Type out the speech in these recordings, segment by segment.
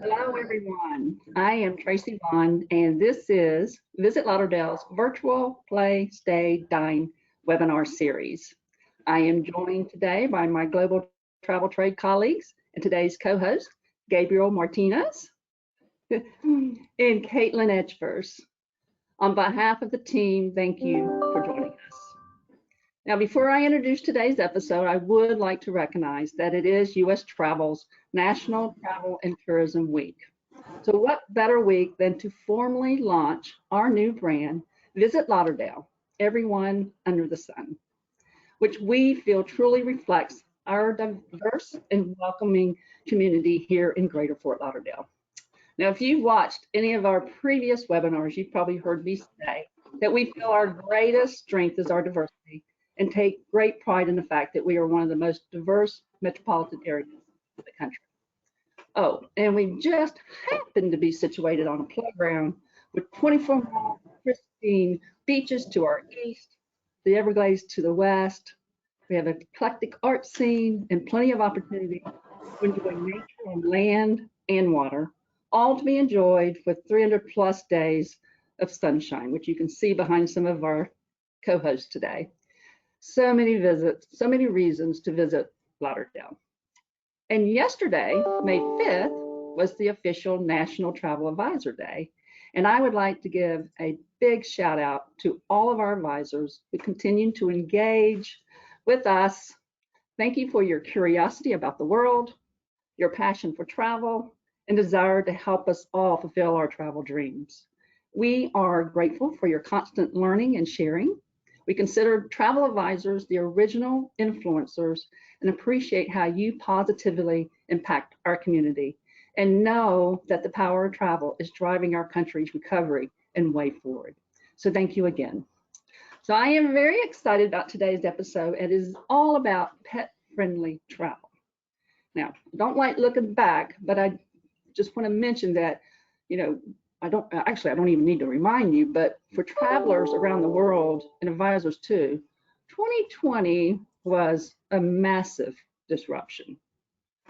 Hello, everyone. I am Tracy Vaughn, and this is Visit Lauderdale's virtual Play, Stay, Dine webinar series. I am joined today by my global travel trade colleagues and today's co-host, Gabriel Martinez and Caitlin Edgefors. On behalf of the team, thank you for joining us. Now, before I introduce today's episode, I would like to recognize that it is U.S. Travel's National Travel and Tourism Week. So what better week than to formally launch our new brand, Visit Lauderdale, Everyone Under the Sun, which we feel truly reflects our diverse and welcoming community here in Greater Fort Lauderdale. Now, if you've watched any of our previous webinars, you've probably heard me say that we feel our greatest strength is our diversity and take great pride in the fact that we are one of the most diverse metropolitan areas of the country. Oh, and we just happen to be situated on a playground with 24-mile pristine beaches to our east, the Everglades to the west. We have an eclectic art scene and plenty of opportunity to enjoy nature on land and water, all to be enjoyed with 300 plus days of sunshine, which you can see behind some of our co-hosts today. So many visits, so many reasons to visit Lauderdale. And yesterday, May 5th, was the official National Travel Advisor Day. And I would like to give a big shout out to all of our advisors who continue to engage with us. Thank you for your curiosity about the world, your passion for travel, and desire to help us all fulfill our travel dreams. We are grateful for your constant learning and sharing. We consider travel advisors the original influencers and appreciate how you positively impact our community and know that the power of travel is driving our country's recovery and way forward. So thank you again. So I am very excited about today's episode. It is all about pet-friendly travel. Now, I don't like looking back, but I just want to mention that, I don't even need to remind you, but for travelers around the world and advisors too, 2020 was a massive disruption.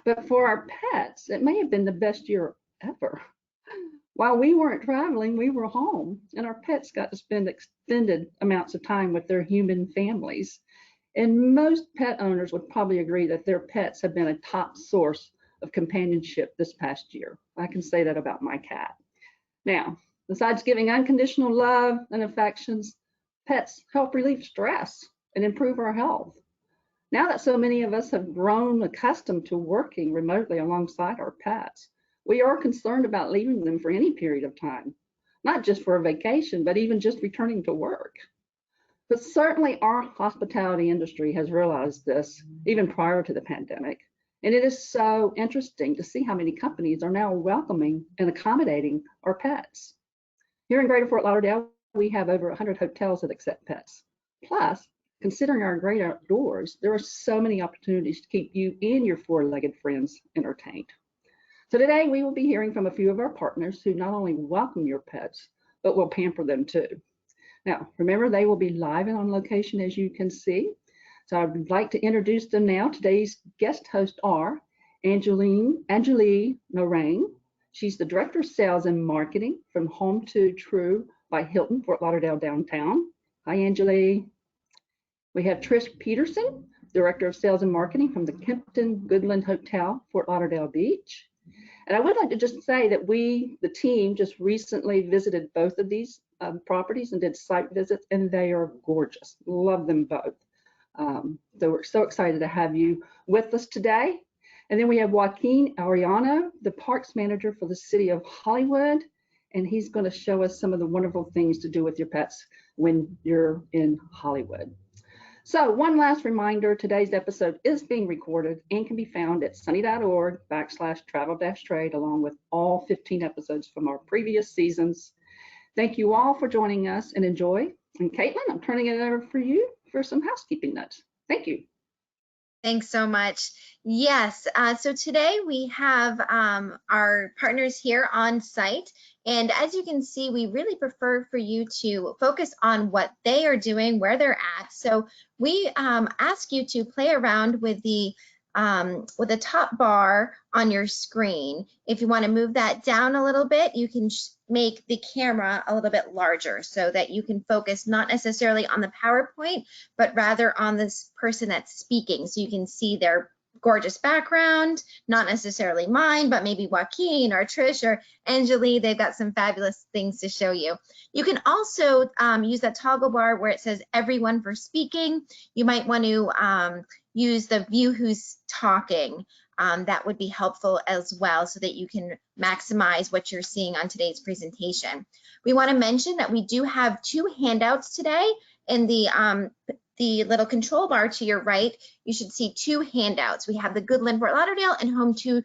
But for our pets, it may have been the best year ever. While we weren't traveling, we were home, and our pets got to spend extended amounts of time with their human families. And most pet owners would probably agree that their pets have been a top source of companionship this past year. I can say that about my cat. Now, besides giving unconditional love and affections, pets help relieve stress and improve our health. Now that so many of us have grown accustomed to working remotely alongside our pets, we are concerned about leaving them for any period of time, not just for a vacation, but even just returning to work. But certainly our hospitality industry has realized this even prior to the pandemic. And it is so interesting to see how many companies are now welcoming and accommodating our pets. Here in Greater Fort Lauderdale, we have over 100 hotels that accept pets. Plus, considering our great outdoors, there are so many opportunities to keep you and your four-legged friends entertained. So today we will be hearing from a few of our partners who not only welcome your pets, but will pamper them too. Now, remember, they will be live and on location, as you can see. So I'd like to introduce them now. Today's guest hosts are Angelie Norang. She's the Director of Sales and Marketing from Home to True by Hilton, Fort Lauderdale Downtown. Hi, Angelie. We have Trish Peterson, Director of Sales and Marketing from the Kimpton Goodland Hotel, Fort Lauderdale Beach. And I would like to just say that we, the team, just recently visited both of these properties and did site visits, and they are gorgeous. Love them both. So we're so excited to have you with us today. And then we have Joaquin Ariano, the Parks Manager for the City of Hollywood, and he's going to show us some of the wonderful things to do with your pets when you're in Hollywood. So one last reminder, today's episode is being recorded and can be found at sunny.org/travel-trade, along with all 15 episodes from our previous seasons. Thank you all for joining us and enjoy. And Caitlin, I'm turning it over for you for some housekeeping notes. Thank you. Thanks so much. Yes, so today we have our partners here on site. And as you can see, we really prefer for you to focus on what they are doing, where they're at. So we ask you to play around with the with a top bar on your screen. If you want to move that down a little bit, you can make the camera a little bit larger so that you can focus not necessarily on the PowerPoint, but rather on this person that's speaking. So you can see their gorgeous background, not necessarily mine, but maybe Joaquin or Trish or Anjali. They've got some fabulous things to show you. You can also use that toggle bar where it says everyone for speaking. You might want to use the view who's talking. That would be helpful as well so that you can maximize what you're seeing on today's presentation. We want to mention that we do have 2 handouts today. In the little control bar to your right, you should see 2 handouts. We have the Goodland Fort Lauderdale and Home 2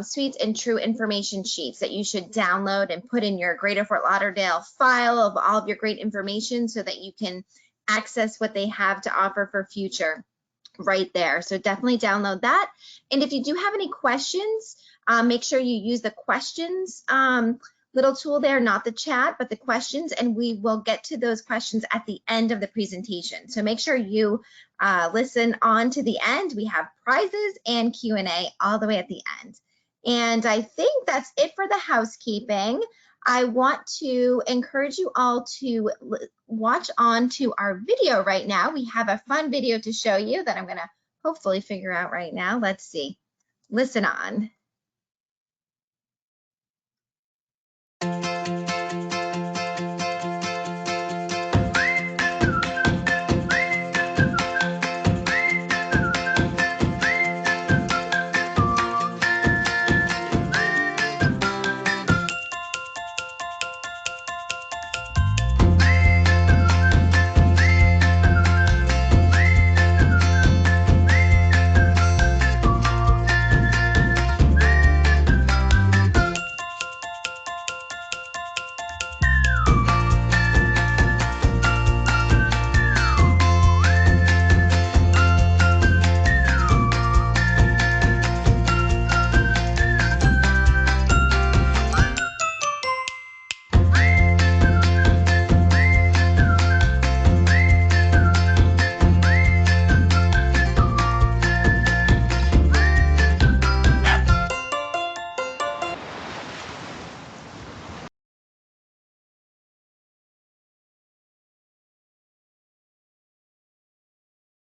Suites and True information sheets that you should download and put in your Greater Fort Lauderdale file of all of your great information so that you can access what they have to offer for future right there. So definitely download that. And if you do have any questions, make sure you use the questions little tool there, not the chat, but the questions, and we will get to those questions at the end of the presentation. So make sure you listen on to the end. We have prizes and Q&A all the way at the end. And I think that's it for the housekeeping. I want to encourage you all to watch on to our video right now. We have a fun video to show you that I'm going to hopefully figure out right now. Let's see. Listen on.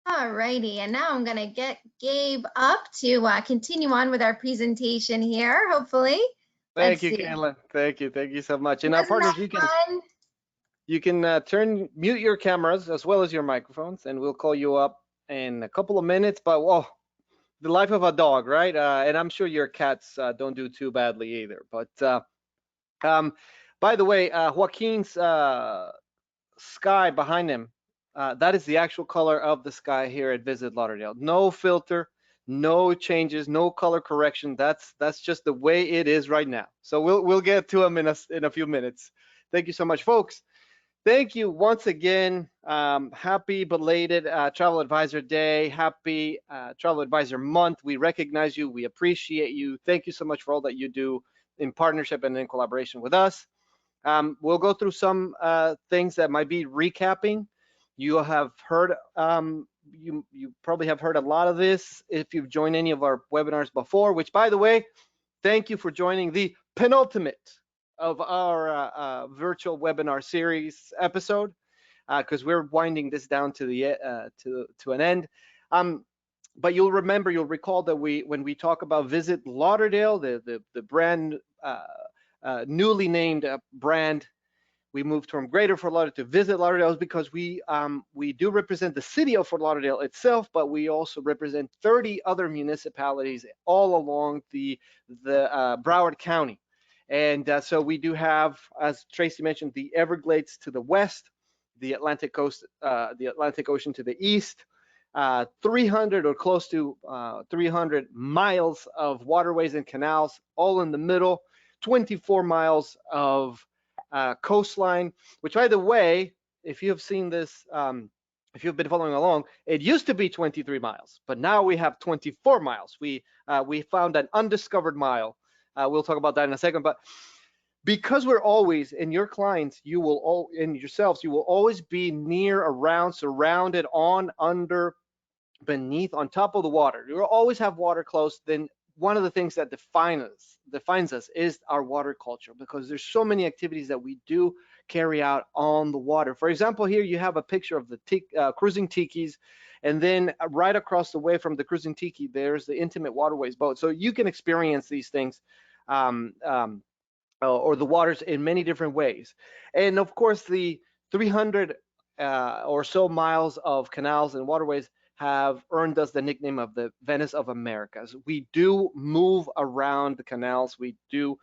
Alrighty, and now I'm gonna get Gabe up to continue on with our presentation here, hopefully. Thank you, Caitlin. Thank you so much. And our Wasn't partners, that you can mute your cameras as well as your microphones, and we'll call you up in a couple of minutes. But whoa, the life of a dog, right? And I'm sure your cats don't do too badly either. But by the way, Joaquin's sky behind him, that is the actual color of the sky here at Visit Lauderdale. No filter, no changes, no color correction. That's just the way it is right now. So we'll get to him in a few minutes. Thank you so much, folks. Thank you once again. Happy belated Travel Advisor Day. Happy Travel Advisor Month. We recognize you. We appreciate you. Thank you so much for all that you do in partnership and in collaboration with us. We'll go through some things that might be recapping. You have heard, you probably have heard a lot of this if you've joined any of our webinars before, which, by the way, thank you for joining the penultimate of our virtual webinar series episode, because we're winding this down to the to an end. But you'll recall that when we talk about Visit Lauderdale, the brand newly named brand, we moved from Greater Fort Lauderdale to Visit Lauderdale because we do represent the city of Fort Lauderdale itself, but we also represent 30 other municipalities all along the Broward County. And so we do have, as Tracy mentioned, the Everglades to the west, the Atlantic coast, the Atlantic Ocean to the east, 300 or close to 300 miles of waterways and canals, all in the middle, 24 miles of coastline, which, by the way, if you have seen this, if you've been following along, it used to be 23 miles, but now we have 24 miles. We found an undiscovered mile. We'll talk about that in a second, but because we're always, and your clients, you will all, and yourselves, you will always be near, around, surrounded, on, under beneath, on top of the water. You'll always have water close. Then one of the things that defines us is our water culture, because there's so many activities that we do carry out on the water. For example, here you have a picture of the cruising tikis, and then right across the way from the cruising tiki, there's the intimate waterways boat. So you can experience these things, um, um, or the waters, in many different ways. And of course, the 300 or so miles of canals and waterways have earned us the nickname of the Venice of Americas. We do move around the canals. We do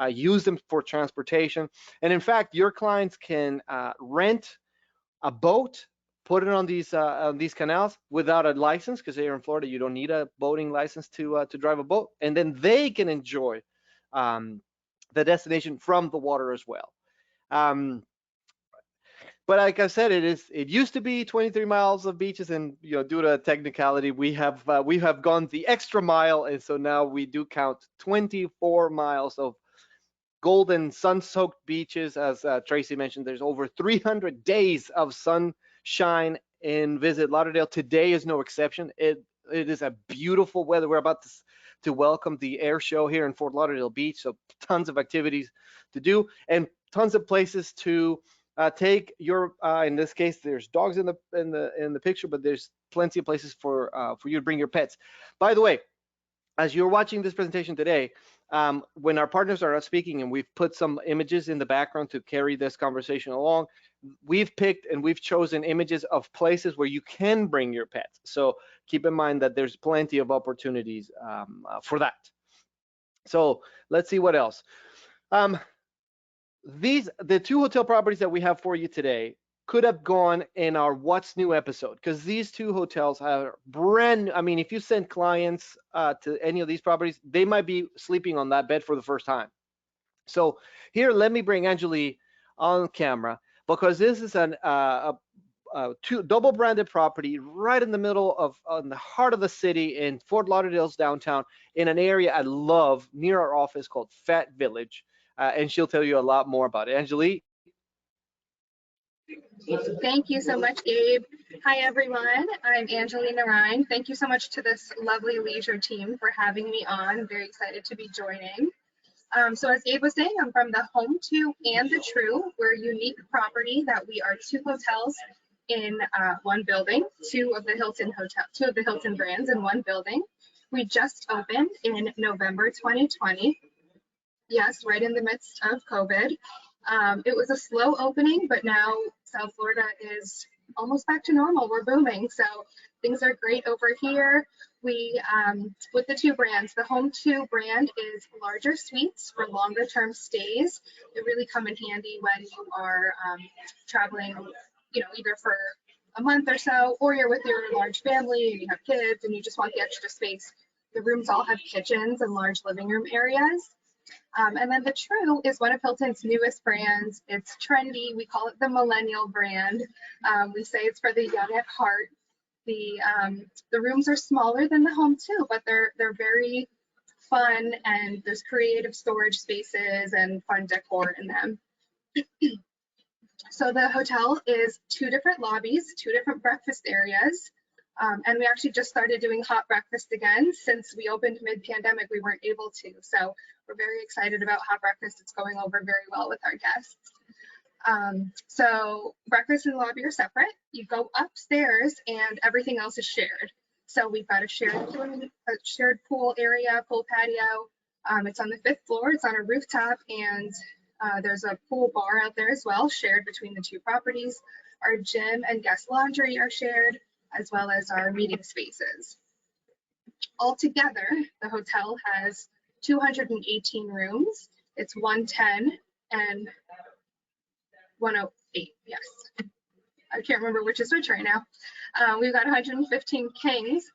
use them for transportation. And in fact, your clients can rent a boat, put it on these canals without a license, because here in Florida you don't need a boating license to drive a boat, and then they can enjoy um, the destination from the water as well. Um, but like I said, it used to be 23 miles of beaches, and due to a technicality, we have gone the extra mile, and so now we do count 24 miles of golden sun-soaked beaches. As Tracy mentioned, there's over 300 days of sunshine in Visit Lauderdale. Today is no exception. It is a beautiful weather. We're about to welcome the air show here in Fort Lauderdale Beach, so tons of activities to do and tons of places to take your. In this case, there's dogs in the picture, but there's plenty of places for you to bring your pets. By the way, as you're watching this presentation today, when our partners are speaking and we've put some images in the background to carry this conversation along, we've picked and we've chosen images of places where you can bring your pets. So keep in mind that there's plenty of opportunities for that. So let's see what else. The two hotel properties that we have for you today could have gone in our What's New episode, because these two hotels are brand new. I mean, if you send clients to any of these properties, they might be sleeping on that bed for the first time. So here, let me bring Angeli on camera, because this is a double branded property right in the middle of in the heart of the city in Fort Lauderdale's downtown, in an area I love near our office called Fat Village. And she'll tell you a lot more about it. Angeli? Thank you so much, Gabe. Hi, everyone. I'm Angelina Ryan. Thank you so much to this lovely leisure team for having me on. I'm very excited to be joining. So as Gabe was saying, I'm from the Home To and the True. We're a unique property that we are two hotels in one building, two of the Hilton brands in one building. We just opened in November 2020. Yes, right in the midst of COVID. It was a slow opening, but now South Florida is almost back to normal. We're booming, so things are great over here. We, with the two brands, the Home To brand is larger suites for longer term stays. They really come in handy when you are traveling, either for a month or so, or you're with your large family and you have kids and you just want the extra space. The rooms all have kitchens and large living room areas. And then the True is one of Hilton's newest brands. It's trendy. We call it the millennial brand. We say it's for the young at heart. The rooms are smaller than the Home To, but they're very fun, and there's creative storage spaces and fun decor in them. So the hotel is two different lobbies, two different breakfast areas. And we actually just started doing hot breakfast again. Since we opened mid-pandemic, we weren't able to. So we're very excited about hot breakfast. It's going over very well with our guests. So breakfast and lobby are separate. You go upstairs and everything else is shared. So we've got a shared pool area, pool patio. It's on the 5th floor. It's on a rooftop, and there's a pool bar out there as well, shared between the two properties. Our gym and guest laundry are shared, as well as our meeting spaces. Altogether, the hotel has 218 rooms. It's 110 and 108, yes. I can't remember which is which right now. We've got 115 kings,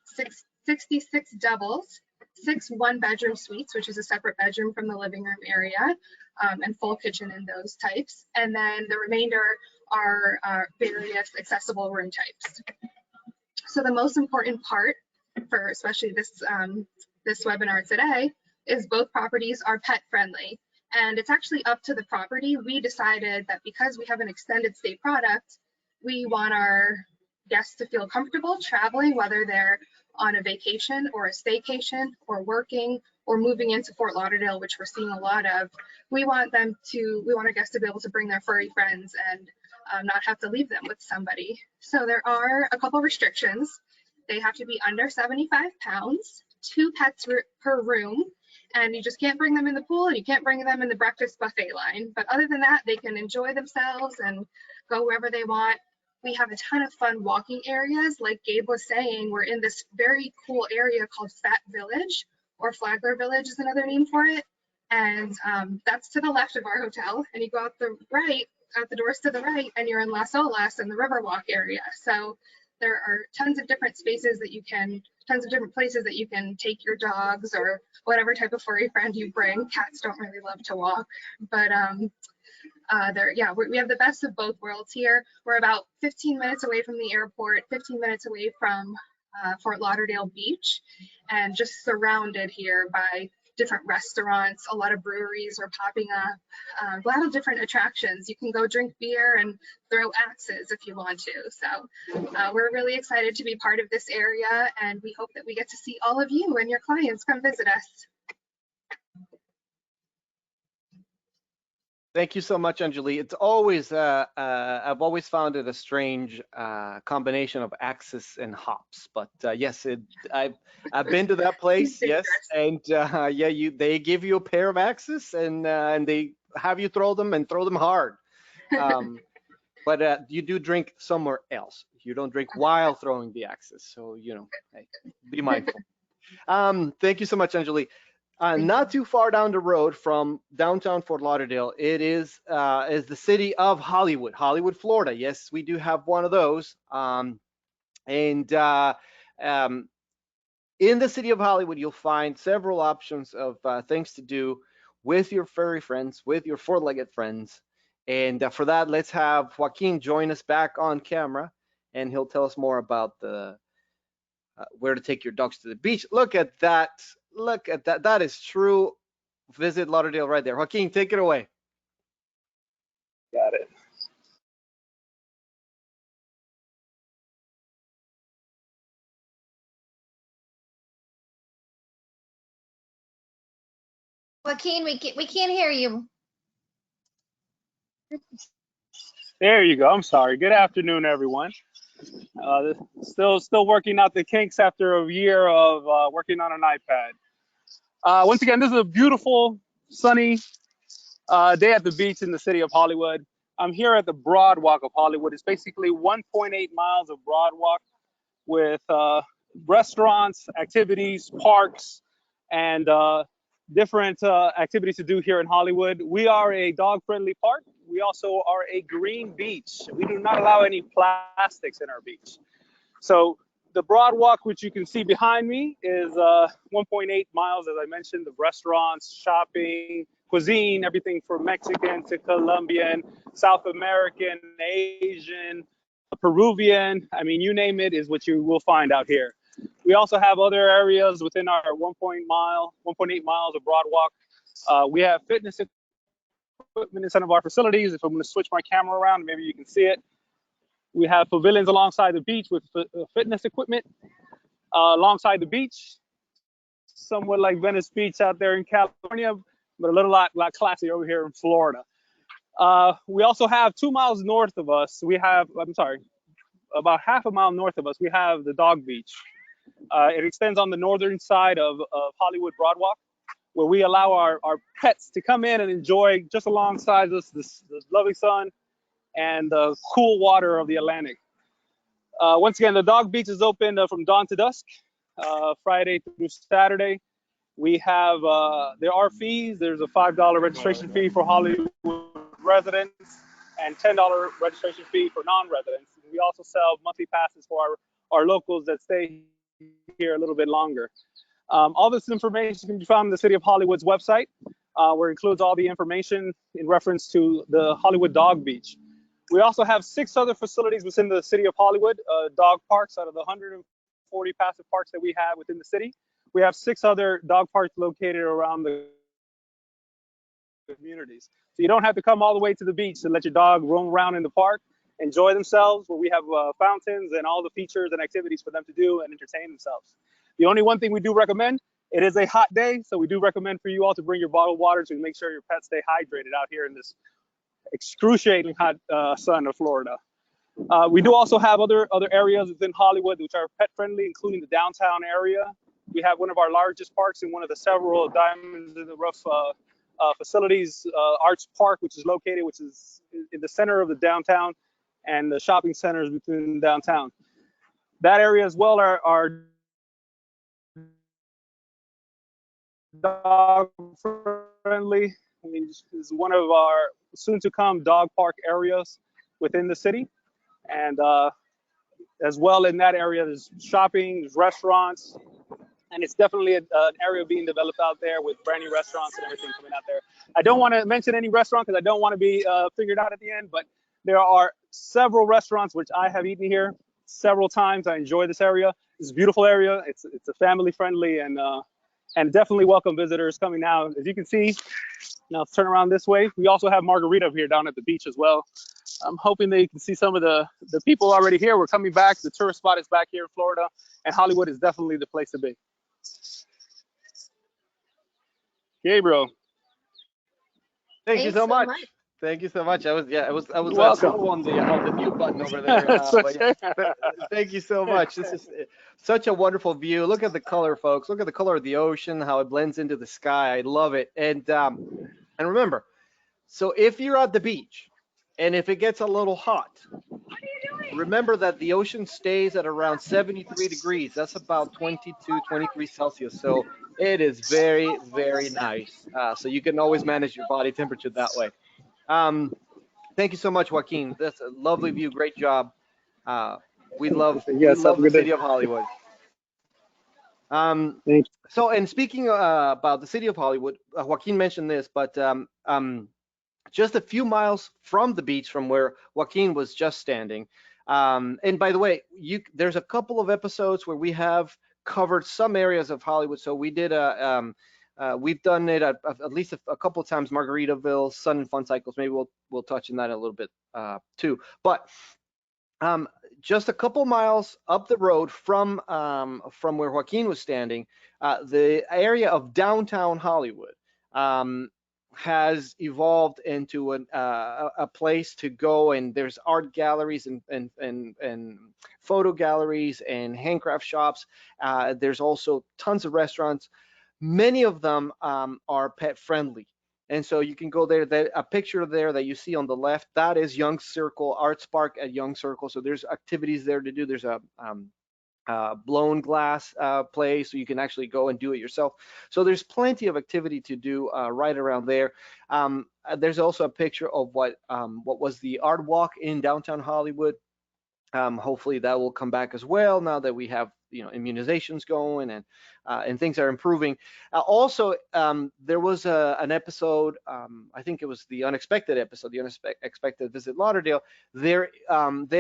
66 doubles, 6 one-bedroom suites, which is a separate bedroom from the living room area, and full kitchen in those types. And then the remainder are various accessible room types. So the most important part for especially this webinar today is both properties are pet friendly. And it's actually up to the property. We decided that because we have an extended stay product, we want our guests to feel comfortable traveling, whether they're on a vacation or a staycation or working or moving into Fort Lauderdale, which we're seeing a lot of. We want our guests to be able to bring their furry friends and not have to leave them with somebody. So there are a couple restrictions. They have to be under 75 pounds, 2 pets per room, and you just can't bring them in the pool and you can't bring them in the breakfast buffet line. But other than that, they can enjoy themselves and go wherever they want. We have a ton of fun walking areas. Like Gabe was saying, we're in this very cool area called Fat Village, or Flagler Village is another name for it. And that's to the left of our hotel. And you go out the doors to the right, and you're in Las Olas in the Riverwalk area. So there are tons of different places that you can take your dogs or whatever type of furry friend you bring. Cats don't really love to walk, but we have the best of both worlds here. We're about 15 minutes away from the airport, 15 minutes away from Fort Lauderdale Beach, and just surrounded here by different restaurants. A lot of breweries are popping up, a lot of different attractions. You can go drink beer and throw axes if you want to. So we're really excited to be part of this area, and we hope that we get to see all of you and your clients come visit us. Thank you so much, Anjali. It's always, I've always found it a strange combination of axes and hops, but yes, I've been to that place, yes, and they give you a pair of axes and they have you throw them hard. But you do drink somewhere else. You don't drink while throwing the axes, so hey, be mindful. Thank you so much, Anjali. Not too far down the road from downtown Fort Lauderdale, it is the city of Hollywood, Florida. Yes, we do have one of those. In the city of Hollywood, you'll find several options of things to do with your furry friends, with your four-legged friends. And for that, let's have Joaquin join us back on camera, and he'll tell us more about the where to take your dogs to the beach. Look at that. Look at that. That is true Visit Lauderdale right there. Joaquin, take it away. Got it. Joaquin, we can't hear you. There you go. I'm sorry. Good afternoon, everyone. Still working out the kinks after a year of working on an iPad. Once again, this is a beautiful, sunny day at the beach in the city of Hollywood. I'm here at the Broad Walk of Hollywood. It's basically 1.8 miles of Broad Walk with restaurants, activities, parks, and different activities to do here in Hollywood. We are a dog-friendly park. We also are a green beach. We do not allow any plastics in our beach. So the Broad Walk, which you can see behind me, is 1.8 miles, as I mentioned, of restaurants, shopping, cuisine, everything from Mexican to Colombian, South American, Asian, Peruvian. I mean, you name it is what you will find out here. We also have other areas within our 1.8 miles of Broad Walk. We have fitness equipment in some of our facilities. If I'm going to switch my camera around, maybe you can see it. We have pavilions alongside the beach with fitness equipment. Alongside the beach, somewhat like Venice Beach out there in California, but a lot classier over here in Florida. We also have 2 miles north of us. About half a mile north of us, we have the Dog Beach. It extends on the northern side of Hollywood Broad Walk, where we allow our pets to come in and enjoy just alongside us this lovely sun and the cool water of the Atlantic. Once again, the Dog Beach is open from dawn to dusk, Friday through Saturday. We have, there are fees. There's a $5 registration fee for Hollywood residents and $10 registration fee for non-residents. We also sell monthly passes for our locals that stay here a little bit longer. All this information can be found on the City of Hollywood's website, where it includes all the information in reference to the Hollywood Dog Beach. We also have 6 other facilities within the City of Hollywood, dog parks out of the 140 passive parks that we have within the city. We have 6 other dog parks located around the communities. So you don't have to come all the way to the beach to let your dog roam around in the park. enjoy themselves, where we have fountains and all the features and activities for them to do and entertain themselves. The only one thing we do recommend, it is a hot day, so we do recommend for you all to bring your bottled water to make sure your pets stay hydrated out here in this excruciating hot sun of Florida. We do also have other areas within Hollywood which are pet friendly, including the downtown area. We have one of our largest parks in one of the several diamonds in the rough facilities, Arts Park, which is in the center of the downtown, and the shopping centers within downtown. That area as well are dog friendly. I mean, it's one of our soon to come dog park areas within the city. And as well in that area, there's shopping, there's restaurants, and it's definitely an area being developed out there with brand new restaurants and everything coming out there. I don't want to mention any restaurant because I don't want to be figured out at the end, but there are several restaurants which I have eaten here several times. I enjoy this area. It's a beautiful area. It's a family friendly and definitely welcome visitors coming now. As you can see, now let's turn around this way. We also have margarita here down at the beach as well. I'm hoping that you can see some of the people already here. We're coming back. The tourist spot is back here in Florida, and Hollywood is definitely the place to be. Gabriel. Thank you Thanks so so much. much. Thank you so much. I was Welcome. slow on the mute button over there. That's But okay. thank you so much. This is such a wonderful view. Look at the color, folks. Look at the color of the ocean, how it blends into the sky. I love it. And remember, so if you're at the beach and if it gets a little hot, remember that the ocean stays at around 73 degrees. That's about 22, 23 Celsius. So it is very, very nice. So you can always manage your body temperature that way. Thank you so much, Joaquin. That's a lovely view. Great job. We love Yes, have a the good day. city of Hollywood. Thank you. So, and speaking about the city of Hollywood, Joaquin mentioned this, but just a few miles from the beach, from where Joaquin was just standing. And by the way, there's a couple of episodes where we have covered some areas of Hollywood. So we did we've done it at least a couple of times, Margaritaville, Sun and Fun Cycles. Maybe we'll touch on that a little bit too. But just a couple miles up the road from where Joaquin was standing, the area of downtown Hollywood has evolved into a place to go, and there's art galleries and photo galleries and handcraft shops. There's also tons of restaurants. Many of them are pet friendly, and so you can go there. A picture there that you see on the left, that is Young Circle, Arts Park at Young Circle. So there's activities there to do. There's a blown glass play, so you can actually go and do it yourself. So there's plenty of activity to do right around there. There's also a picture of what was the art walk in downtown Hollywood. Hopefully that will come back as well now that we have immunizations going and things are improving. Also, there was an episode, I think it was the unexpected episode, the unexpected Visit Lauderdale. There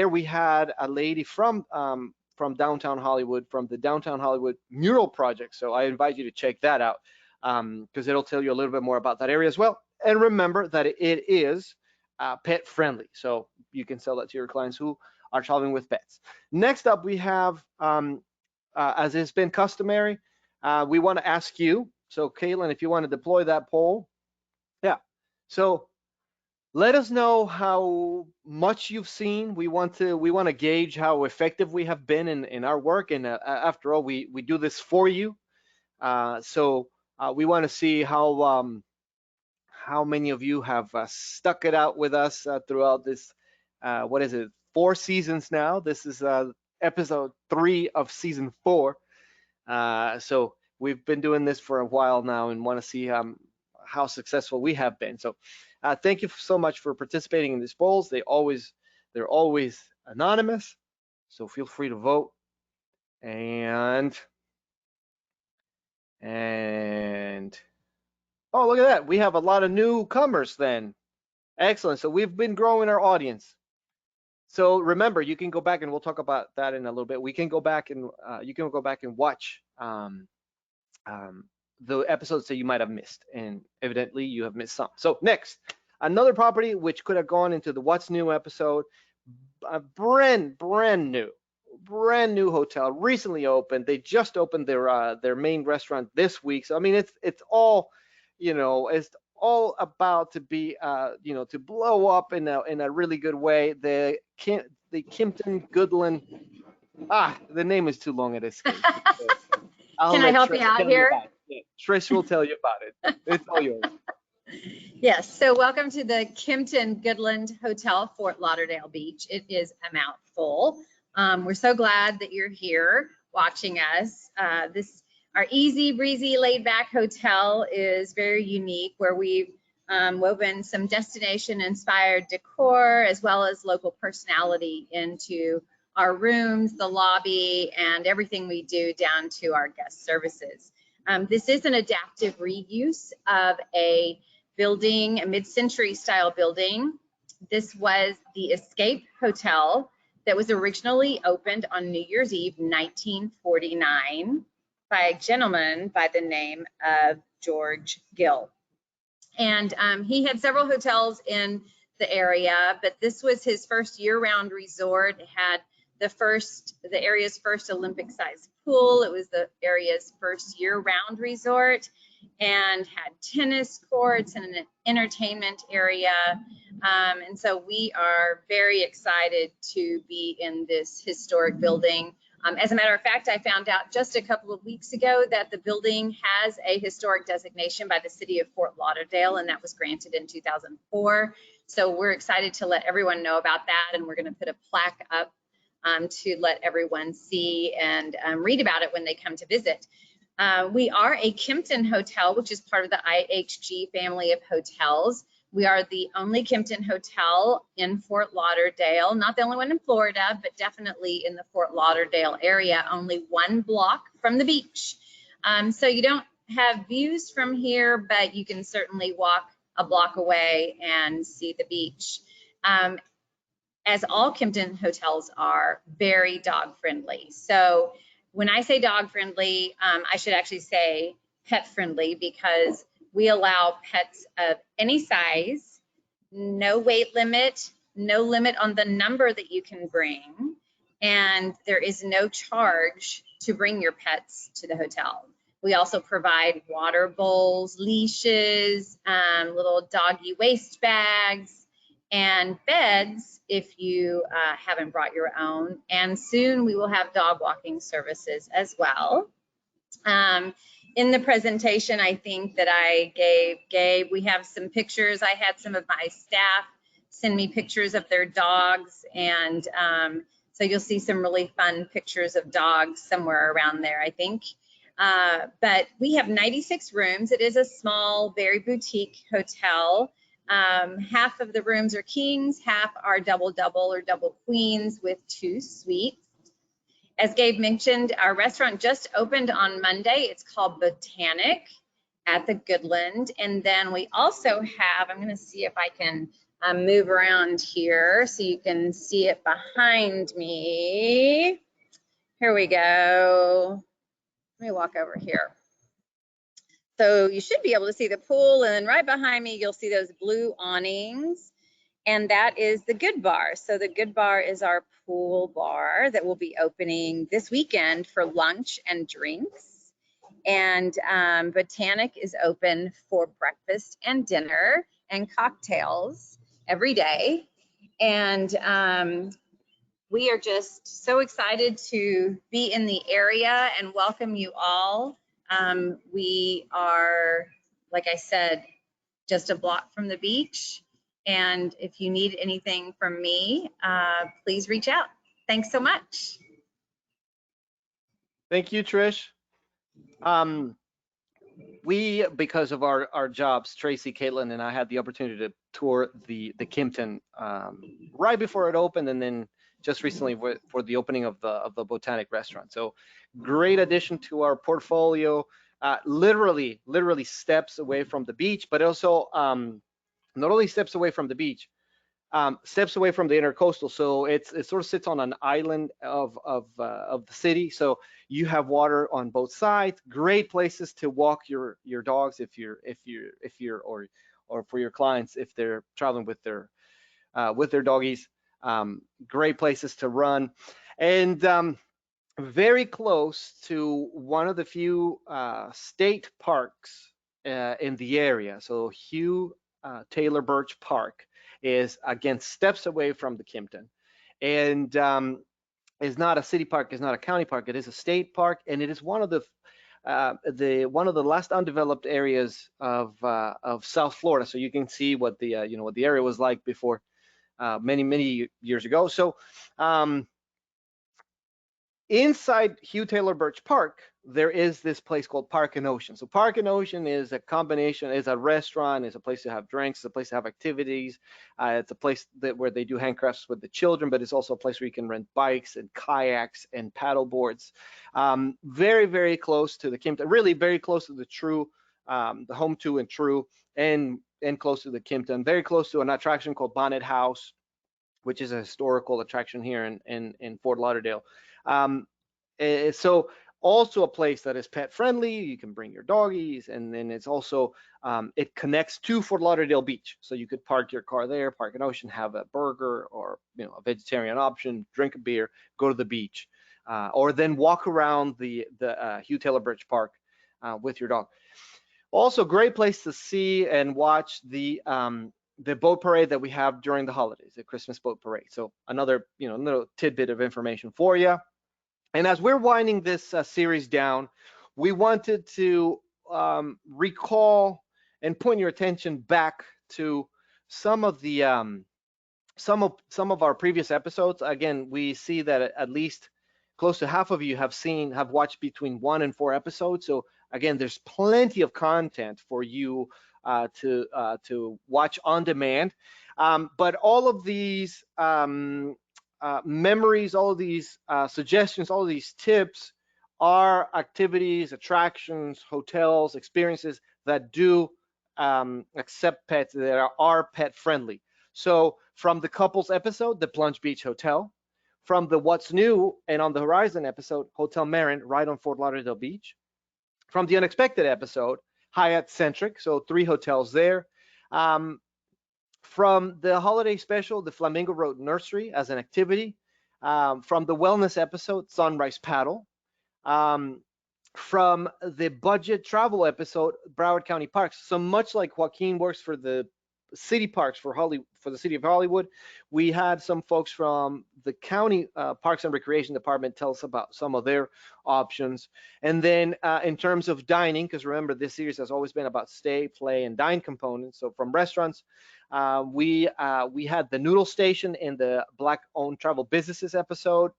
we had a lady from downtown Hollywood, from the Downtown Hollywood Mural Project. So I invite you to check that out because it'll tell you a little bit more about that area as well. And remember that it is pet friendly, so you can sell that to your clients who are traveling with pets. Next up, we have, as has been customary, we want to ask you. So Caitlin, if you want to deploy that poll. Yeah. So let us know how much you've seen. We want to gauge how effective we have been in our work. And after all, we do this for you. So we want to see how many of you have stuck it out with us throughout this. What is it? 4 seasons now. This is episode 3 of season 4. So we've been doing this for a while now and want to see how successful we have been. So thank you so much for participating in these polls. They're always anonymous, so feel free to vote. And oh, look at that. We have a lot of newcomers then. Excellent. So we've been growing our audience. So remember, you can go back, and we'll talk about that in a little bit. We can go back and you can go back and watch the episodes that you might have missed, and evidently you have missed some. So next, another property which could have gone into the What's New episode, a brand new hotel, recently opened. They just opened their main restaurant this week. So I mean, it's all, it's all about to be, to blow up in a really good way. The Kimpton Goodland. The name is too long. It escapes. So I'll Can I let help Trish you out tell you here? about it. Yeah, Trish will tell you about it. It's all yours. Yes, so welcome to the Kimpton Goodland Hotel, Fort Lauderdale Beach. It is a mouthful. We're so glad that you're here watching us. Our easy breezy laid back hotel is very unique, where we've woven some destination inspired decor as well as local personality into our rooms, the lobby, and everything we do down to our guest services. This is an adaptive reuse of a building, a mid-century style building. This was the Escape Hotel that was originally opened on New Year's Eve, 1949, by a gentleman by the name of George Gill. And he had several hotels in the area, but this was his first year-round resort. It had the area's first Olympic-sized pool. It was the area's first year-round resort, and had tennis courts and an entertainment area. And so we are very excited to be in this historic building. As a matter of fact, I found out just a couple of weeks ago that the building has a historic designation by the city of Fort Lauderdale, and that was granted in 2004. So we're excited to let everyone know about that, and we're going to put a plaque up to let everyone see and read about it when they come to visit. We are a Kimpton hotel, which is part of the IHG family of hotels. We are the only Kimpton hotel in Fort Lauderdale, not the only one in Florida, but definitely in the Fort Lauderdale area, only one block from the beach. So you don't have views from here, but you can certainly walk a block away and see the beach. As all Kimpton hotels are, very dog friendly. So when I say dog friendly, I should actually say pet friendly, because we allow pets of any size, no weight limit, no limit on the number that you can bring, and there is no charge to bring your pets to the hotel. We also provide water bowls, leashes, little doggy waste bags, and beds if you haven't brought your own. And soon we will have dog walking services as well. In the presentation, I think that I gave Gabe, we have some pictures. I had some of my staff send me pictures of their dogs, and so you'll see some really fun pictures of dogs somewhere around there, I think. But we have 96 rooms. It is a small, very boutique hotel. Half of the rooms are kings, half are double or double queens with 2 suites. As Gabe mentioned, our restaurant just opened on Monday. It's called Botanic at the Goodland. And then we also have, I'm going to see if I can move around here so you can see it behind me. Here we go. Let me walk over here. So you should be able to see the pool, and then right behind me, you'll see those blue awnings, and that is the Good Bar. So the Good Bar is our pool bar that will be opening this weekend for lunch and drinks. And Botanic is open for breakfast and dinner and cocktails every day. And we are just so excited to be in the area and welcome you all. We are, like I said, just a block from the beach. And if you need anything from me, please reach out. Thanks so much. Thank you, Trish. We, because of our jobs, Tracy, Caitlin, and I had the opportunity to tour the Kimpton right before it opened, and then just recently for the opening of the Botanic restaurant. So great addition to our portfolio. Literally steps away from the beach, but also not only steps away from the beach, steps away from the intercoastal. So it sort of sits on an island of the city. So you have water on both sides. Great places to walk your dogs if you're or for your clients if they're traveling with their doggies. Great places to run, and very close to one of the few state parks in the area. So Hugh Taylor Birch Park is, again, steps away from the Kimpton, and is not a city park, is not a county park. It is a state park, and it is one of the last undeveloped areas of South Florida. So you can see what the what the area was like before many years ago. So inside Hugh Taylor Birch Park, there is this place called Park and Ocean. So Park and Ocean is a combination, is a restaurant, is a place to have drinks, it's a place to have activities. It's a place where they do handcrafts with the children, but it's also a place where you can rent bikes and kayaks and paddle boards. Very, very close to the Kimpton, really very close to the True, the Home 2 and True, and close to the Kimpton, very close to an attraction called Bonnet House, which is a historical attraction here in Fort Lauderdale. So also a place that is pet friendly. You can bring your doggies, and then it's also it connects to Fort Lauderdale Beach, so you could park your car there, Park an Ocean, have a burger or a vegetarian option, drink a beer, go to the beach, or then walk around the Hugh Taylor Birch Park with your dog. Also, great place to see and watch the boat parade that we have during the holidays, the Christmas boat parade. So another little tidbit of information for you. And as we're winding this series down, we wanted to recall and point your attention back to some of the some of our previous episodes. Again, we see that at least close to half of you have watched between 1 and 4 episodes. So again, there's plenty of content for you to watch on demand. But all of these memories, all of these suggestions, all of these tips are activities, attractions, hotels, experiences that do accept pets, that are pet friendly. So from the couples episode, the Plunge Beach Hotel, from the What's New and on the Horizon episode, Hotel Marin, right on Fort Lauderdale Beach, from the Unexpected episode, Hyatt Centric, so 3 hotels there. From the holiday special, the Flamingo Road Nursery as an activity. From the wellness episode, Sunrise Paddle. From the budget travel episode, Broward County Parks. So much like Joaquin works for the city parks for the city of Hollywood, we had some folks from the county Parks and Recreation Department tell us about some of their options. And then in terms of dining, because remember, this series has always been about stay, play, and dine components. So from restaurants, we had the Noodle Station in the Black-owned travel businesses episode.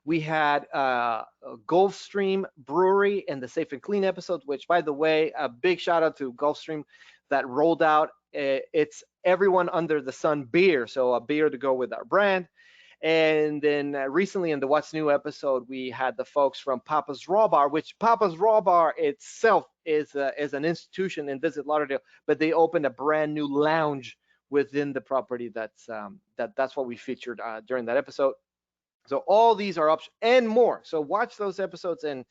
We had Gulfstream Brewery in the Safe and Clean episode, which, by the way, a big shout out to Gulfstream that rolled out. It's everyone under the sun beer, so a beer to go with our brand. And then recently in the What's New episode, we had the folks from Papa's Raw Bar, which Papa's Raw Bar itself is an institution in Visit Lauderdale, but they opened a brand new lounge within the property. That's what we featured during that episode. So all these are options and more. So watch those episodes and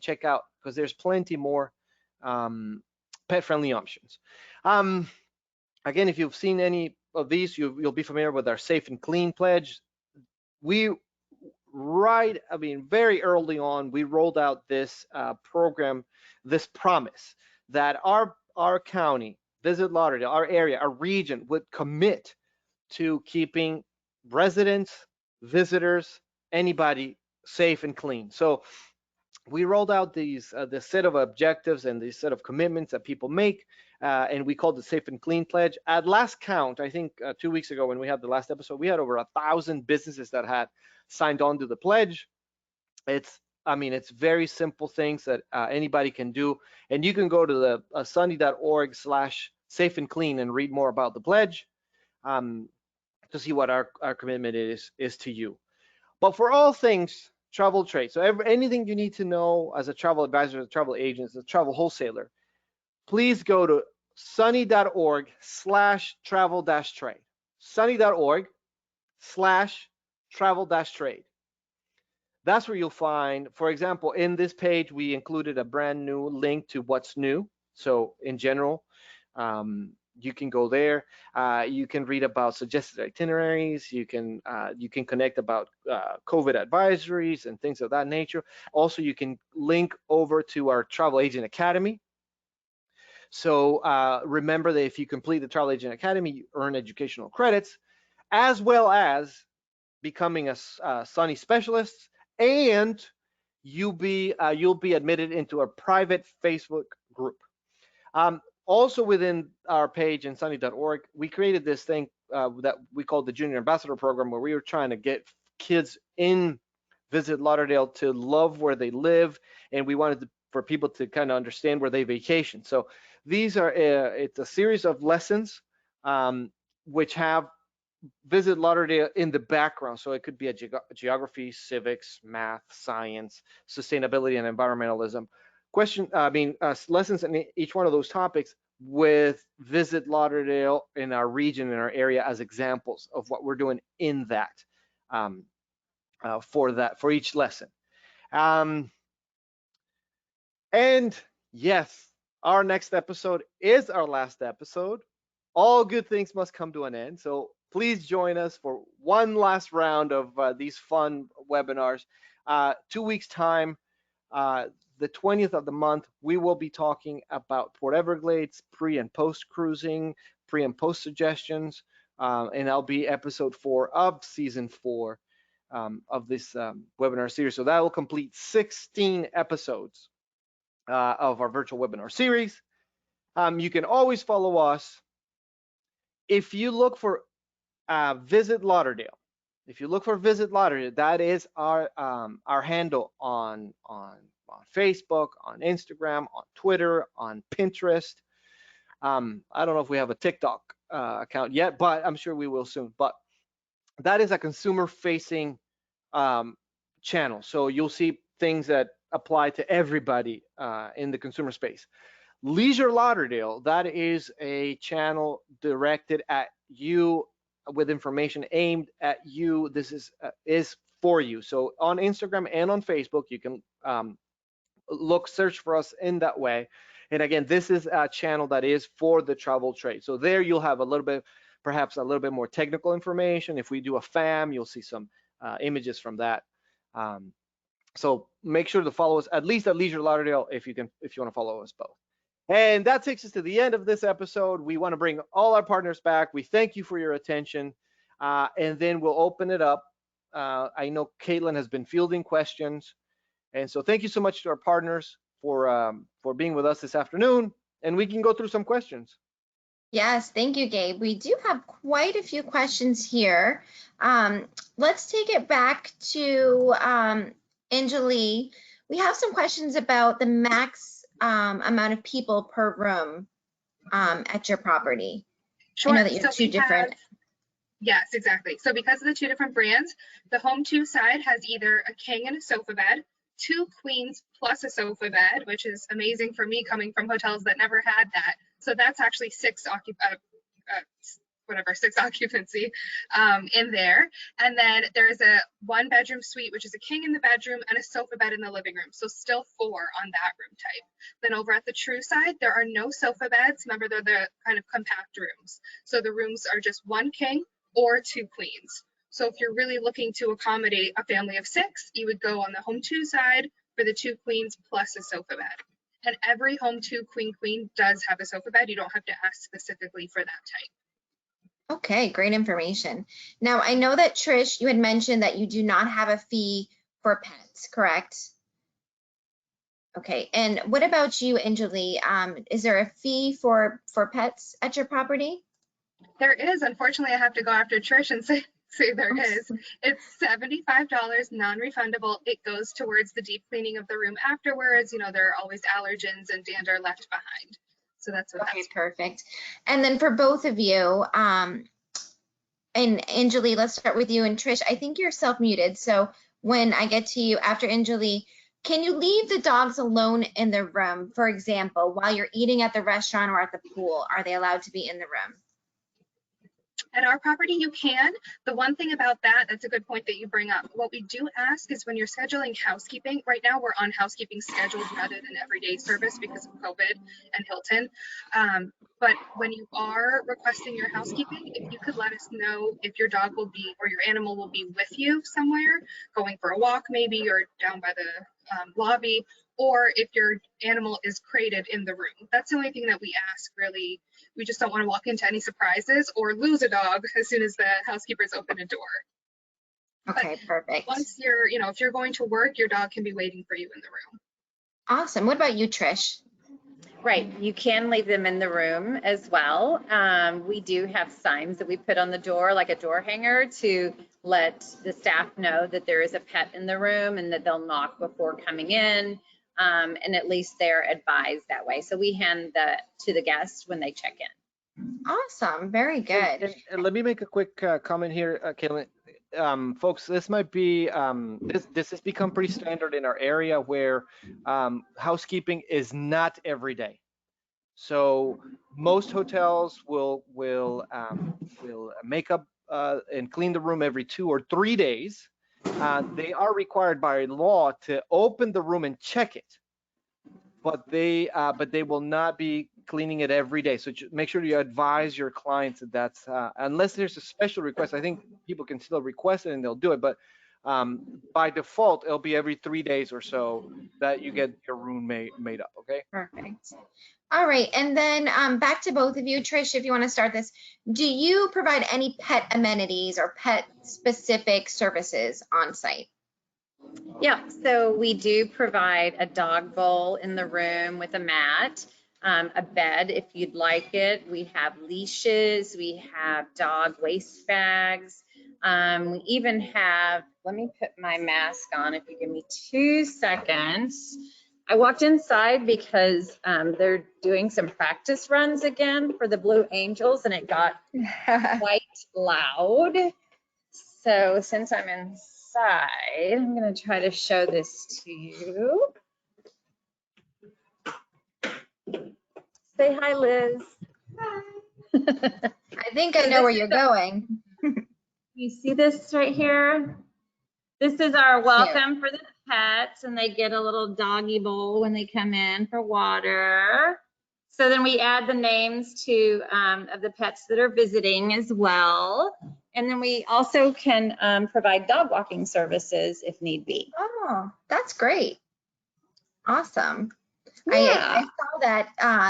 check out, because there's plenty more pet-friendly options. Again, if you've seen any of these, you'll be familiar with our Safe and Clean pledge. Very early on, we rolled out this program, this promise that our county, Visit Lauderdale, our area, our region would commit to keeping residents, visitors, anybody safe and clean. So we rolled out this set of objectives and this set of commitments that people make, and we called the Safe and Clean Pledge. At last count, I think 2 weeks ago when we had the last episode, we had over 1,000 businesses that had signed on to the pledge. It's very simple things that anybody can do, and you can go to the sunny.org/safe and clean and read more about the pledge to see what our commitment is to you. But for all things travel trade, so anything you need to know as a travel advisor, as a travel agent, as a travel wholesaler, please go to sunny.org/travel-trade. sunny.org/travel-trade. That's where you'll find, for example, in this page, we included a brand new link to What's New. So in general, you can go there. You can read about suggested itineraries. You can connect about COVID advisories and things of that nature. Also, you can link over to our Travel Agent Academy. So remember that if you complete the Travel Agent Academy, you earn educational credits, as well as becoming a Sunny specialist, and you'll be admitted into a private Facebook group. Also within our page in sunny.org, we created this thing that we called the Junior Ambassador Program, where we were trying to get kids in Visit Lauderdale to love where they live, and we wanted for people to kind of understand where they vacation. So these are it's a series of lessons which have Visit Lauderdale in the background. So it could be a geography, civics, math, science, sustainability, and environmentalism. Lessons in each one of those topics with Visit Lauderdale in our region, in our area, as examples of what we're doing in that for each lesson. And yes, our next episode is our last episode. All good things must come to an end. So please join us for one last round of these fun webinars. 2 weeks time, the 20th of the month, we will be talking about Port Everglades, pre and post cruising, pre and post suggestions, and that'll be episode 4 of season 4 of this webinar series. So that will complete 16 episodes of our virtual webinar series. You can always follow us. If you look for Visit Lauderdale, that is our handle on Facebook, on Instagram, on Twitter, on Pinterest. I don't know if we have a TikTok account yet, but I'm sure we will soon. But that is a consumer-facing channel, so you'll see things that apply to everybody in the consumer space. Leisure Lauderdale, that is a channel directed at you with information aimed at you. This is for you. So on Instagram and on Facebook, you can search for us in that way. And again, this is a channel that is for the travel trade. So there you'll have perhaps a little bit more technical information. If we do a FAM, you'll see some images from that. So make sure to follow us at least at Leisure Lauderdale if you want to follow us both. And that takes us to the end of this episode. We want to bring all our partners back. We thank you for your attention, and then we'll open it up. I know Caitlin has been fielding questions, and so thank you so much to our partners for being with us this afternoon, and we can go through some questions. Yes, thank you, Gabe. We do have quite a few questions here. Let's take it back to Anjali. We have some questions about the max amount of people per room at your property. Sure. I know that you have two different. Yes, exactly. So because of the two different brands, the Home 2 side has either a king and a sofa bed, 2 queens plus a sofa bed, which is amazing for me coming from hotels that never had that. So that's actually 6 occupancy in there. And then there's a 1-bedroom suite, which is a king in the bedroom and a sofa bed in the living room. So still 4 on that room type. Then over at the True side, there are no sofa beds. Remember, they're the kind of compact rooms. So the rooms are just 1 king or 2 queens. So if you're really looking to accommodate a family of 6, you would go on the Home 2 side for the 2 queens plus a sofa bed. And every Home 2 queen does have a sofa bed. You don't have to ask specifically for that type. Okay, great information. Now, I know that Trish, you had mentioned that you do not have a fee for pets, correct? Okay, and what about you, Anjali? Is there a fee for pets at your property? There is. Unfortunately, I have to go after Trish and say there is. It's $75 non-refundable. It goes towards the deep cleaning of the room afterwards. You know, there are always allergens and dander left behind. So that's what that's for. Perfect. And then for both of you, and Anjali, let's start with you, and Trish, I think you're self-muted. So when I get to you after Anjali, can you leave the dogs alone in the room? For example, while you're eating at the restaurant or at the pool, are they allowed to be in the room? At our property, you can. The one thing about that, that's a good point that you bring up. What we do ask is when you're scheduling housekeeping, right now we're on housekeeping schedules rather than everyday service because of COVID and Hilton. But when you are requesting your housekeeping, if you could let us know if your dog will be or your animal will be with you somewhere, going for a walk maybe, or down by the lobby, or if your animal is crated in the room. That's the only thing that we ask, really. We just don't want to walk into any surprises or lose a dog as soon as the housekeepers open a door. Okay, perfect. Once you're, if you're going to work, your dog can be waiting for you in the room. Awesome. What about you, Trish? Right, you can leave them in the room as well. We do have signs that we put on the door, like a door hanger, to let the staff know that there is a pet in the room and that they'll knock before coming in. And at least they're advised that way. So we hand that to the guests when they check in. Awesome, very good. And let me make a quick comment here, Caitlin. Folks, this might be, this has become pretty standard in our area where housekeeping is not every day. So most hotels will make up and clean the room every 2 or 3 days. They are required by law to open the room and check it, but they will not be cleaning it every day. So make sure you advise your clients that that's unless there's a special request. I think people can still request it and they'll do it, but by default it'll be every 3 days or so that you get your room made up. Okay. Perfect. All right, and then back to both of you. Trish, if you want to start this, do you provide any pet amenities or pet specific services on site? Yeah, so we do provide a dog bowl in the room with a mat, a bed if you'd like it. We have leashes, we have dog waste bags. We even have, let me put my mask on if you give me 2 seconds. I walked inside because they're doing some practice runs again for the Blue Angels and it got quite loud. So since I'm inside, I'm going to try to show this to you. Say hi, Liz. Hi. I think I know where you're going. You see this right here? This is our welcome for the pets, and they get a little doggy bowl when they come in for water. So then we add the names to of the pets that are visiting as well. And then we also can provide dog walking services if need be. Oh, that's great. Awesome. Yeah. I saw that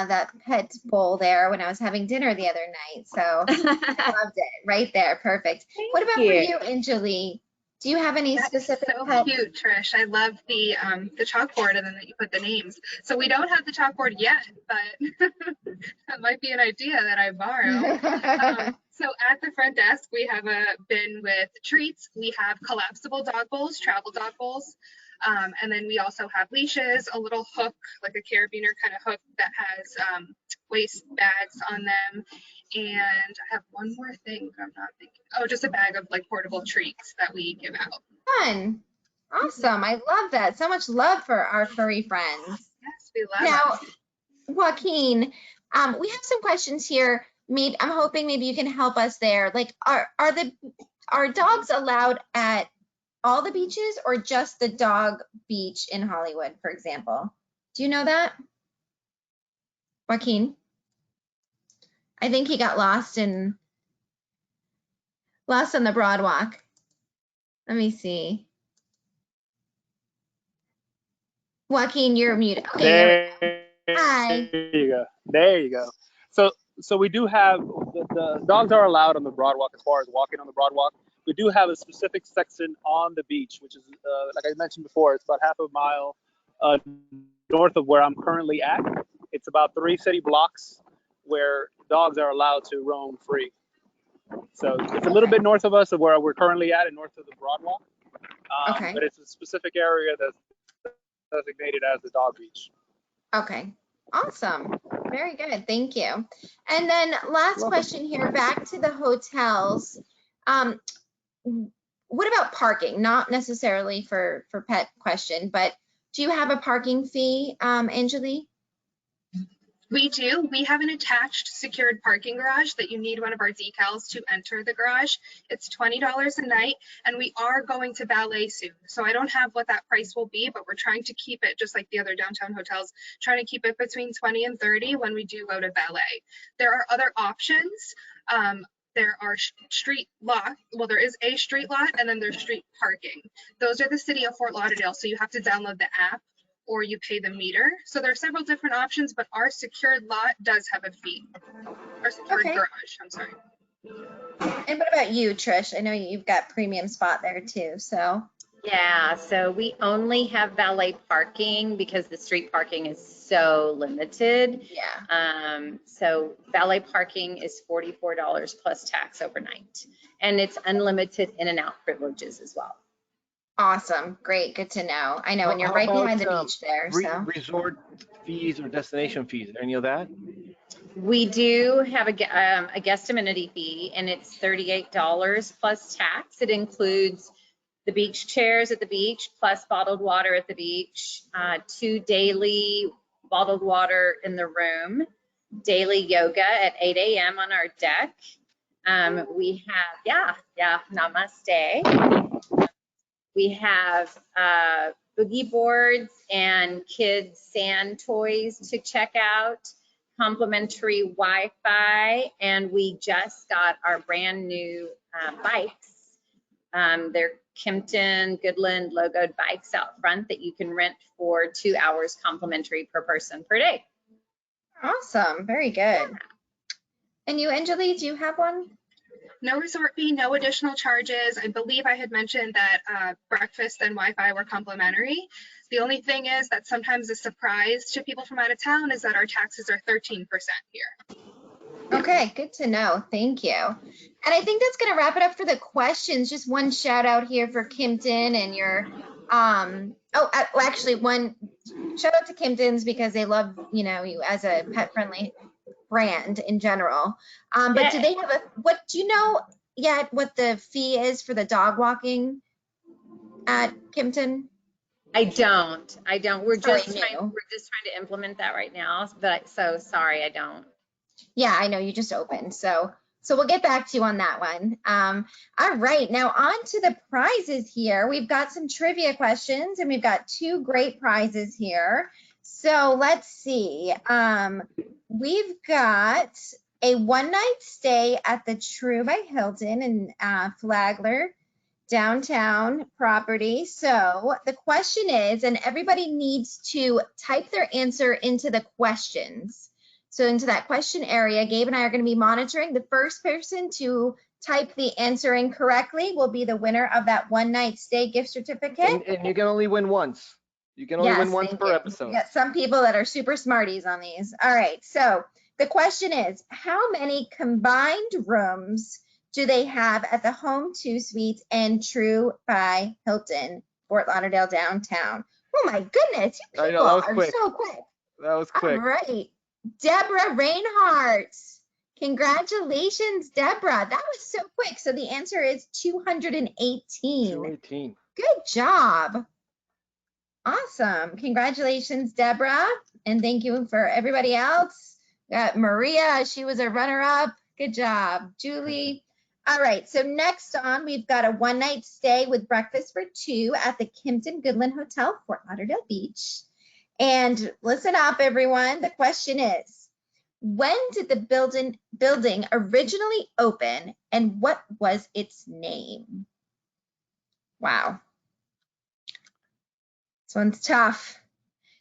that pet bowl there when I was having dinner the other night. So I loved it right there. Perfect. What about for you, Anjali? Do you have any specific so pets? Cute, Trish. I love the chalkboard and then that you put the names. So we don't have the chalkboard yet, but that might be an idea that I borrow. So at the front desk, we have a bin with treats. We have collapsible dog bowls, travel dog bowls. And then we also have leashes, a little hook, like a carabiner kind of hook that has waste bags on them. And I have one more thing, but I'm not thinking. Oh, just a bag of like portable treats that we give out. Fun. Awesome. I love that. So much love for our furry friends. Yes, we love Now, it. Joaquin, we have some questions here. I'm hoping maybe you can help us there. Like, are dogs allowed at all the beaches or just the dog beach in Hollywood, for example? Do you know that, Joaquin? I think he got lost on the Broad Walk. Let me see. Joaquin, you're muted. Okay, Hi. There you go. There you go. So we do have the dogs are allowed on the Broad Walk as far as walking on the Broad Walk. We do have a specific section on the beach, which is like I mentioned before, it's about half a mile north of where I'm currently at. It's about 3 city blocks where dogs are allowed to roam free. So it's a little bit north of us of where we're currently at and north of the Broad Walk. But it's a specific area that's designated as the dog beach. Okay, awesome. Very good, thank you. And then last question here, back to the hotels. What about parking? Not necessarily for pet question, but do you have a parking fee, Anjali? We do. We have an attached secured parking garage that you need one of our decals to enter the garage. It's $20 a night, and we are going to valet soon. So I don't have what that price will be, but we're trying to keep it just like the other downtown hotels, trying to keep it between 20 and 30 when we do go to valet. There are other options. There are street lot. Well, there is a street lot, and then there's street parking. Those are the city of Fort Lauderdale, so you have to download the app or you pay the meter. So there are several different options, but our secured lot does have a fee. Our secured garage, I'm sorry. And what about you, Trish? I know you've got premium spot there too, so. Yeah, so we only have valet parking because the street parking is so limited. Yeah. So valet parking is $44 plus tax overnight. And it's unlimited in and out privileges as well. Awesome. Great. Good to know. I know, and you're right behind the beach there. So Resort fees or destination fees, any of that? We do have a guest amenity fee, and it's $38 plus tax. It includes the beach chairs at the beach, plus bottled water at the beach, 2 daily bottled water in the room, daily yoga at 8 a.m. on our deck. We have, namaste. We have boogie boards and kids sand toys to check out, complimentary Wi-Fi, and we just got our brand new bikes. They're Kimpton, Goodland logoed bikes out front that you can rent for 2 hours complimentary per person per day. awesome. Very good. And you, Anjali, do you have one? No resort fee, no additional charges. I believe I had mentioned that breakfast and Wi-Fi were complimentary. The only thing is that sometimes a surprise to people from out of town is that our taxes are 13% here. Okay, good to know. Thank you. And I think that's going to wrap it up for the questions. Just one shout out here for Kimpton and your, actually one shout out to Kimpton's because they love, you as a pet friendly brand in general. But do they have do you know yet what the fee is for the dog walking at Kimpton? I don't. We're just trying to implement that right now. But so sorry, I don't. Yeah, I know you just opened. So we'll get back to you on that one. All right, now on to the prizes here. We've got some trivia questions and we've got 2 great prizes here. So let's see. We've got a 1-night stay at the True by Hilton in Flagler downtown property. So the question is, and everybody needs to type their answer into the questions. So into that question area, Gabe and I are going to be monitoring. The first person to type the answer in correctly will be the winner of that 1-night stay gift certificate. And you can only win once. You can only win once per episode. We got some people that are super smarties on these. All right, so the question is, how many combined rooms do they have at the Home 2 Suites and True by Hilton, Fort Lauderdale downtown? Oh my goodness, you people are so quick. That was quick. All right, Deborah Reinhardt. Congratulations, Deborah. That was so quick. So the answer is 218. 218. Good job. Awesome. Congratulations, Deborah. And thank you for everybody else. Got Maria. She was a runner-up. Good job. Julie. All right. So next on, we've got a 1-night stay with breakfast for 2 at the Kimpton Goodland Hotel, Fort Lauderdale Beach. And listen up, everyone. The question is, when did the building originally open and what was its name? Wow. This one's tough.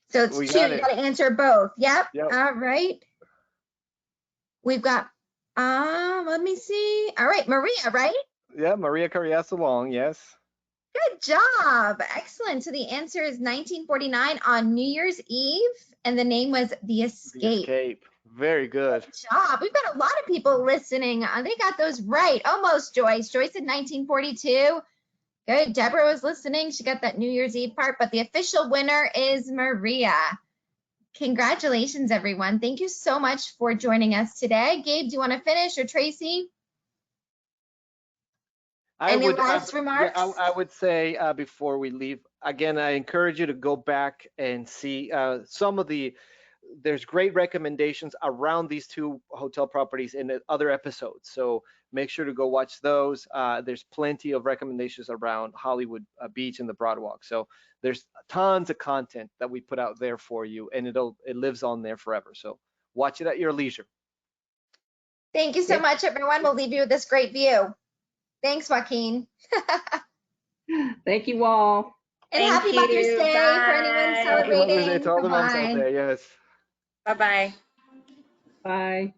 So it's 2. You got to answer both. Yep. All right. We've got, let me see. All right, Maria, right? Yeah, Maria Carriazo Long, yes. Good job. Excellent. So the answer is 1949 on New Year's Eve, and the name was The Escape. The Escape. Very good. Good job. We've got a lot of people listening. They got those right. Almost, Joyce. Joyce said 1942. Good. Deborah was listening. She got that New Year's Eve part, but the official winner is Maria. Congratulations, everyone. Thank you so much for joining us today. Gabe, do you want to finish, or Tracy? Any last remarks? Yeah, I would say before we leave, again, I encourage you to go back and see some of the there's great recommendations around these two hotel properties in the other episodes. So make sure to go watch those. There's plenty of recommendations around Hollywood Beach and the Broadwalk. So there's tons of content that we put out there for you, and it lives on there forever. So watch it at your leisure. Thank you so much, everyone. We'll leave you with this great view. Thanks, Joaquin. Thank you all. And Thank happy you. Mother's Day for anyone Bye. Happy Mother's Day celebrating. to all the moms out Bye-bye. there. Yes. Bye-bye. Bye.